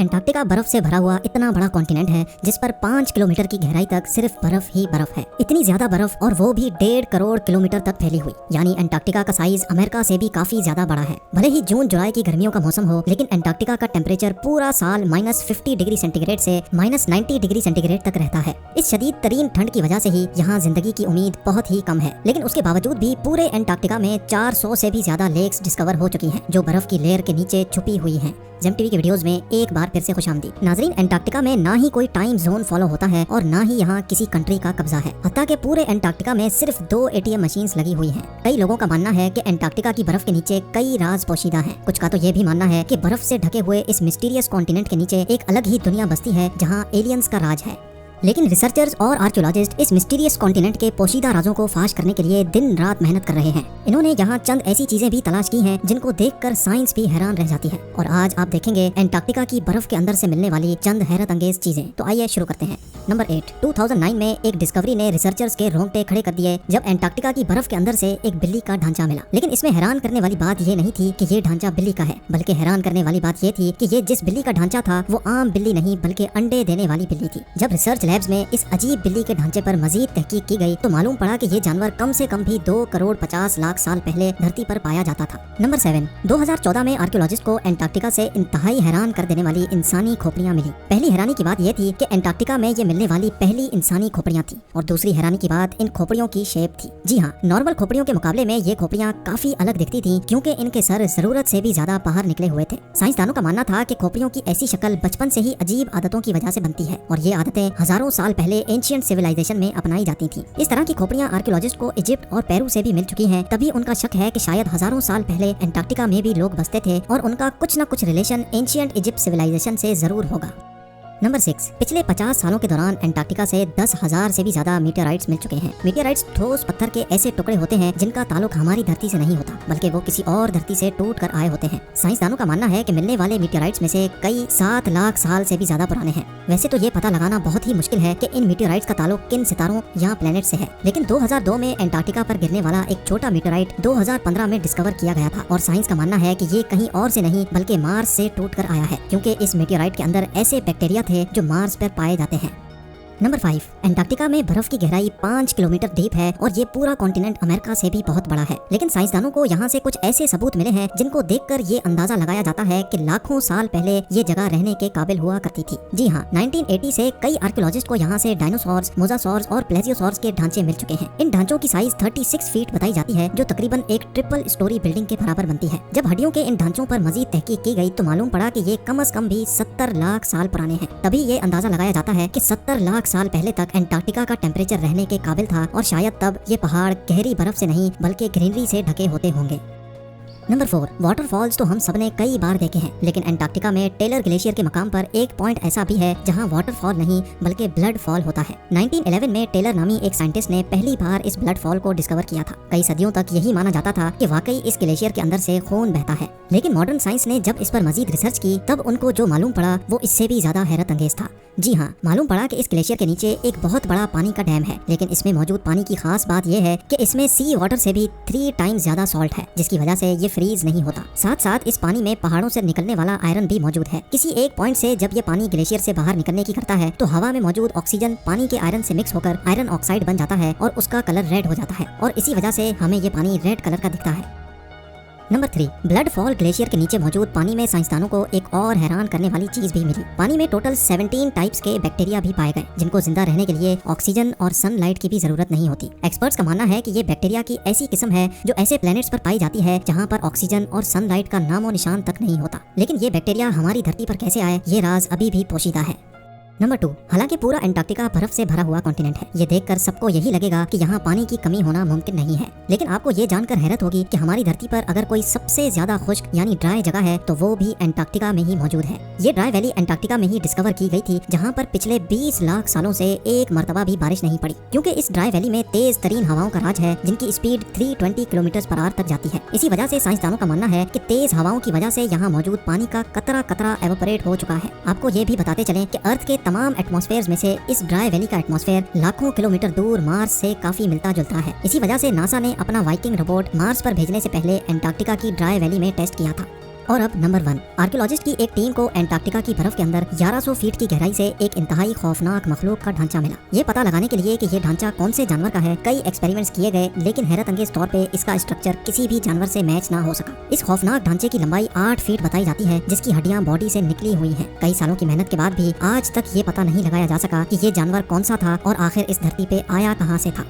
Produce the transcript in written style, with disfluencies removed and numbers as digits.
Antarctica बर्फ से भरा हुआ इतना बड़ा कॉन्टिनेंट है जिस पर 5 किलोमीटर की गहराई तक सिर्फ बर्फ ही बर्फ है। इतनी ज्यादा बर्फ और वो भी 1.5 करोड़ किलोमीटर तक फैली हुई, यानी अंटार्कटिका का साइज अमेरिका से भी काफी ज्यादा बड़ा है। भले ही जून जुलाई की गर्मियों का मौसम हो, लेकिन अंटार्कटिका का टेम्परेचर पूरा साल -50 डिग्री सेंटीग्रेड से -90 डिग्री सेंटीग्रेड तक रहता है। इस शदीद तरीन ठंड की वजह से ही यहाँ जिंदगी की उम्मीद बहुत ही कम है, लेकिन उसके बावजूद भी पूरे अंटार्कटिका में 400 से भी ज्यादा लेक्स डिस्कवर हो चुकी हैं, जो बर्फ की लेयर के नीचे छुपी हुई हैं। जेम टीवी के वीडियोस में एक बार फिर से खुशामदीद। नाजरीन, अंटार्कटिका में ना ही कोई टाइम जोन फॉलो होता है और ना ही यहाँ किसी कंट्री का कब्जा है। हत्ता के पूरे अंटार्कटिका में सिर्फ 2 ATM मशीन्स लगी हुई हैं। कई लोगों का मानना है कि अंटार्कटिका की बर्फ के नीचे कई राज पोशीदा हैं। कुछ का तो ये भी मानना है कि बर्फ से ढके हुए इस मिस्टीरियस कॉन्टिनेंट के नीचे एक अलग ही दुनिया बसती है जहाँ एलियंस का राज है। लेकिन रिसर्चर्स और आर्कियोलॉजिस्ट इस मिस्टीरियस कॉन्टिनेंट के पोशीदा राजों को फाश करने के लिए दिन रात मेहनत कर रहे हैं। इन्होंने यहाँ चंद ऐसी चीजें भी तलाश की हैं जिनको देखकर साइंस भी हैरान रह जाती है। और आज आप देखेंगे अंटार्कटिका की बर्फ के अंदर से मिलने वाली चंद हैरत अंगेज चीजें। तो आइए शुरू करते हैं। नंबर 8। 2009 में एक डिस्कवरी ने रिसर्चर्स के रोंगटे खड़े कर दिए जब अंटार्कटिका की बर्फ के अंदर से एक बिल्ली का ढांचा मिला। लेकिन इसमें हैरान करने वाली बात ये नहीं थी कि ये ढांचा बिल्ली का है, बल्कि हैरान करने वाली बात ये थी कि ये जिस बिल्ली का ढांचा था वो आम बिल्ली नहीं बल्कि अंडे देने वाली बिल्ली थी। जब रिसर्च लैब्स में इस अजीब बिल्ली के ढांचे पर मजीद तहकीक की गई तो मालूम पड़ा कि ये जानवर कम से कम भी 2 करोड़ 50 लाख साल पहले धरती पर पाया जाता था। नंबर 7। 2014 में आर्कियोलॉजिस्ट को अंटार्कटिका से इंतहाई हैरान कर देने वाली इंसानी खोपड़ियां मिली। पहली हैरानी की बात यह थी कि अंटार्कटिका में ये मिलने वाली पहली इंसानी खोपड़ियां थी, और दूसरी हैरानी की बात इन खोपड़ियों की शेप थी। जी हाँ, नॉर्मल खोपड़ियों के मुकाबले में ये खोपड़ियां काफी अलग दिखती थी क्योंकि इनके सर जरूरत से भी ज्यादा बाहर निकले हुए थे। साइंसदानों का मानना था कि खोपड़ियों की ऐसी शक्ल बचपन से ही अजीब आदतों की वजह से बनती है, और ये आदतें हजारों साल पहले एंशिएंट सिविलाइजेशन में अपनाई जाती थी। इस तरह की खोपड़ियां आर्कियोलॉजिस्ट को इजिप्ट और पेरू से भी मिल चुकी हैं। तभी उनका शक है कि शायद हजारों साल पहले अंटार्कटिका में भी लोग बसते थे और उनका कुछ न कुछ रिलेशन एंशिएंट इजिप्ट सिविलाइजेशन से जरूर होगा। नंबर 6। पिछले 50 सालों के दौरान अंटार्कटिका से 10,000 से भी ज्यादा मीटेराइट्स मिल चुके हैं। मीटेराइट्स ठोस पत्थर के ऐसे टुकड़े होते हैं जिनका ताल्लुक हमारी धरती से नहीं होता, बल्कि वो किसी और धरती से टूट कर आए होते हैं। साइंसदानों का मानना है कि मिलने वाले मीटेराइट्स में से कई 7 लाख साल से भी ज्यादा पुराने हैं। वैसे तो ये पता लगाना बहुत ही मुश्किल है कि इन मीटेराइट्स का ताल्लुक किन सितारों या प्लेनेट से है, लेकिन 2002 में अंटार्कटिका पर गिरने वाला एक छोटा मीटेराइट 2015 में डिस्कवर किया गया था, और साइंस का मानना है कि ये कहीं और से नहीं बल्कि मार्स से टूट कर आया है, क्योंकि इस मीटेराइट के अंदर ऐसे बैक्टीरिया थे जो मार्स पर पाए जाते हैं। नंबर 5। अंटार्कटिका में बर्फ की गहराई 5 किलोमीटर डीप है और ये पूरा कॉन्टिनेंट अमेरिका से भी बहुत बड़ा है। लेकिन साइंसदानों को यहाँ से कुछ ऐसे सबूत मिले हैं जिनको देखकर ये अंदाजा लगाया जाता है कि लाखों साल पहले ये जगह रहने के काबिल हुआ करती थी। जी हाँ, 1980 से कई आर्कियोलॉजिस्ट को यहाँ से डायनासोर्स, मोसासॉर्स और प्लेजियोसॉर्स के ढांचे मिल चुके हैं। इन ढांचों की साइज 36 फीट बताई जाती है, जो तकरीबन एक ट्रिपल स्टोरी बिल्डिंग के बराबर बनती है। जब हड्डियों के इन ढांचों पर मजीद तहकीक की गई तो मालूम पड़ा कि ये कम से कम भी 70 लाख साल पुराने हैं। तभी ये अंदाजा लगाया जाता है कि 70 लाख साल पहले तक अंटार्कटिका का टेम्परेचर रहने के काबिल था, और शायद तब ये पहाड़ गहरी बर्फ से नहीं बल्कि ग्रीनरी से ढके होते होंगे। नंबर 4। वाटरफॉल्स तो हम सबने कई बार देखे हैं, लेकिन अंटार्कटिका में टेलर ग्लेशियर के मकाम पर एक पॉइंट ऐसा भी है जहां वाटरफॉल नहीं बल्कि ब्लड फॉल होता है। 1911 में टेलर नामी एक साइंटिस्ट ने पहली बार इस ब्लड फॉल को डिस्कवर किया था। कई सदियों तक यही माना जाता था कि वाकई इस ग्लेशियर के अंदर से खून बहता है, लेकिन मॉडर्न साइंस ने जब इस पर मजीद रिसर्च की तब उनको जो मालूम पड़ा वो इससे भी ज्यादा हैरत अंगेज था। जी हाँ, मालूम पड़ा कि इस ग्लेशियर के नीचे एक बहुत बड़ा पानी का डैम है, लेकिन इसमें मौजूद पानी की खास बात यह है कि इसमें सी वाटर से भी 3 टाइम्स ज्यादा सॉल्ट है, जिसकी वजह से ये फ्रीज नहीं होता। साथ साथ इस पानी में पहाड़ों से निकलने वाला आयरन भी मौजूद है। किसी एक पॉइंट से जब ये पानी ग्लेशियर से बाहर निकलने की करता है तो हवा में मौजूद ऑक्सीजन पानी के आयरन से मिक्स होकर आयरन ऑक्साइड बन जाता है और उसका कलर रेड हो जाता है, और इसी वजह से हमें ये पानी रेड कलर का दिखता है। नंबर 3। ब्लड फॉल ग्लेशियर के नीचे मौजूद पानी में साइंसदानों को एक और हैरान करने वाली चीज भी मिली। पानी में टोटल 17 टाइप्स के बैक्टीरिया भी पाए गए, जिनको जिंदा रहने के लिए ऑक्सीजन और सनलाइट की भी जरूरत नहीं होती। एक्सपर्ट्स का मानना है कि ये बैक्टीरिया की ऐसी किस्म है जो ऐसे प्लैनेट्स पर पाई जाती है जहाँ पर ऑक्सीजन और सनलाइट का नामो निशान तक नहीं होता। लेकिन ये बैक्टीरिया हमारी धरती पर कैसे आए, ये राज अभी भी पोशीदा है। नंबर 2। हालांकि पूरा अंटार्कटिका बर्फ से भरा हुआ कॉन्टिनेंट है, ये देखकर सबको यही लगेगा कि यहाँ पानी की कमी होना मुमकिन नहीं है, लेकिन आपको ये जानकर हैरत होगी कि हमारी धरती पर अगर कोई सबसे ज्यादा खुश्क यानी ड्राई जगह है तो वो भी अंटार्कटिका में ही मौजूद है। ये ड्राई वैली अंटार्कटिका में ही डिस्कवर की गई थी, जहाँ पर पिछले 20 लाख सालों से एक मरतबा भी बारिश नहीं पड़ी, क्योंकि इस ड्राई वैली में तेज तरीन हवाओं का राज है जिनकी स्पीड 320 किलोमीटर/आवर तक जाती है। इसी वजह से साइंसदानों का मानना है कि तेज हवाओं की वजह से यहाँ मौजूद पानी का कतरा कतरा एवोपरेट हो चुका है। आपको ये भी बताते चलें कि अर्थ के तमाम एटमॉस्फेयर में से इस ड्राई वैली का एटमॉस्फेयर लाखों किलोमीटर दूर मार्स से काफी मिलता जुलता है। इसी वजह से नासा ने अपना वाइकिंग रोबोट मार्स पर भेजने से पहले अंटार्कटिका की ड्राई वैली में टेस्ट किया था। और अब नंबर 1, आर्कियोलॉजिस्ट की एक टीम को एंटार्क्टिका की बर्फ के अंदर 1100 फीट की गहराई से एक इंतहाई खौफनाक मखलूक का ढांचा मिला। ये पता लगाने के लिए कि ये ढांचा कौन से जानवर का है, कई एक्सपेरिमेंट्स किए गए, लेकिन हैरत अंगेज तौर पे इसका स्ट्रक्चर किसी भी जानवर से मैच ना हो सका। इस खौफनाक ढांचे की लंबाई 8 फीट बताई जाती है, जिसकी हड्डियां बॉडी से निकली हुई हैं। कई सालों की मेहनत के बाद भी आज तक ये पता नहीं लगाया जा सका कि ये जानवर कौन सा था और आखिर इस धरती पे आया कहां से था।